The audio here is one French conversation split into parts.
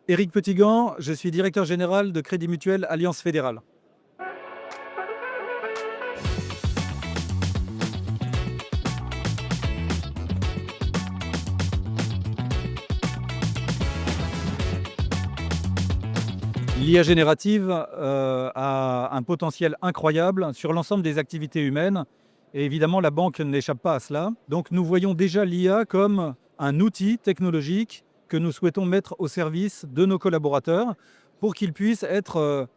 Éric Petitgan, je suis directeur général de Crédit Mutuel Alliance Fédérale. L'IA générative a un potentiel incroyable sur l'ensemble des activités humaines et évidemment la banque n'échappe pas à cela. Donc nous voyons déjà l'IA comme un outil technologique que nous souhaitons mettre au service de nos collaborateurs pour qu'ils puissent être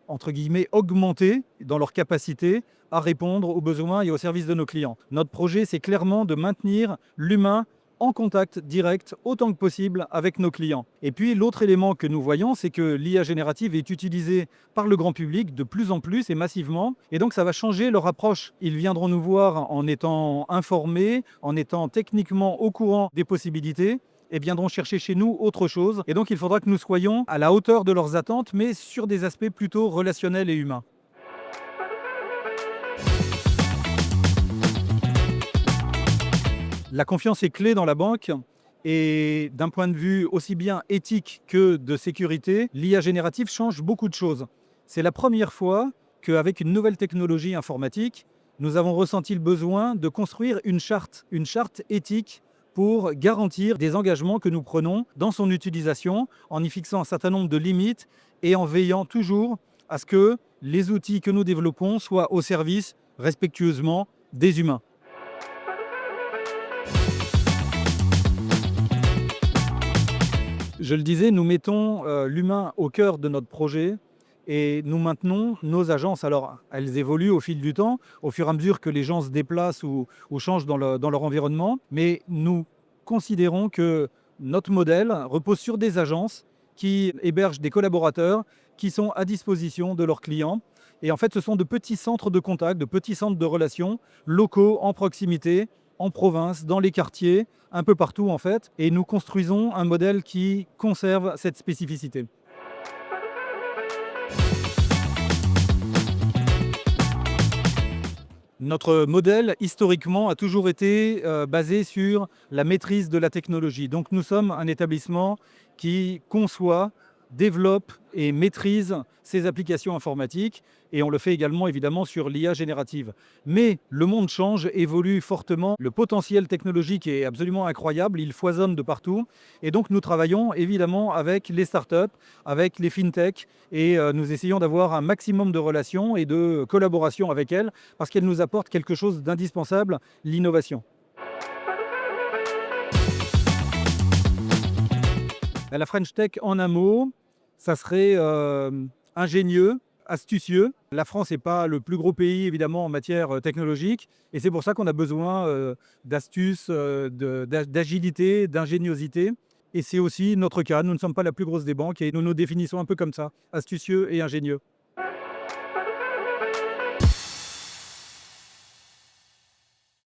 entre guillemets, augmentés dans leur capacité à répondre aux besoins et aux services de nos clients. Notre projet, c'est clairement de maintenir l'humain en contact direct autant que possible avec nos clients. Et puis l'autre élément que nous voyons, c'est que l'IA générative est utilisée par le grand public de plus en plus et massivement. Et donc ça va changer leur approche. Ils viendront nous voir en étant informés, en étant techniquement au courant des possibilités et viendront chercher chez nous autre chose. Et donc il faudra que nous soyons à la hauteur de leurs attentes, mais sur des aspects plutôt relationnels et humains. La confiance est clé dans la banque et d'un point de vue aussi bien éthique que de sécurité, l'IA générative change beaucoup de choses. C'est la première fois qu'avec une nouvelle technologie informatique, nous avons ressenti le besoin de construire une charte éthique pour garantir des engagements que nous prenons dans son utilisation, en y fixant un certain nombre de limites et en veillant toujours à ce que les outils que nous développons soient au service, respectueusement, des humains. Je le disais, nous mettons l'humain au cœur de notre projet et nous maintenons nos agences. Alors, elles évoluent au fil du temps, au fur et à mesure que les gens se déplacent ou changent dans leur environnement. Mais nous considérons que notre modèle repose sur des agences qui hébergent des collaborateurs qui sont à disposition de leurs clients. Et en fait, ce sont de petits centres de contact, de petits centres de relations locaux en proximité, en province, dans les quartiers, un peu partout en fait. Et nous construisons un modèle qui conserve cette spécificité. Notre modèle, historiquement, a toujours été basé sur la maîtrise de la technologie. Donc nous sommes un établissement qui conçoit, développe et maîtrise ses applications informatiques. Et on le fait également, évidemment, sur l'IA générative. Mais le monde change, évolue fortement. Le potentiel technologique est absolument incroyable. Il foisonne de partout. Et donc nous travaillons, évidemment, avec les startups, avec les fintechs. Et nous essayons d'avoir un maximum de relations et de collaboration avec elles parce qu'elles nous apportent quelque chose d'indispensable, l'innovation. La French Tech, en un mot, ça serait ingénieux, astucieux. La France n'est pas le plus gros pays, évidemment, en matière technologique. Et c'est pour ça qu'on a besoin d'astuces, d'agilité, d'ingéniosité. Et c'est aussi notre cas. Nous ne sommes pas la plus grosse des banques et nous nous définissons un peu comme ça, astucieux et ingénieux.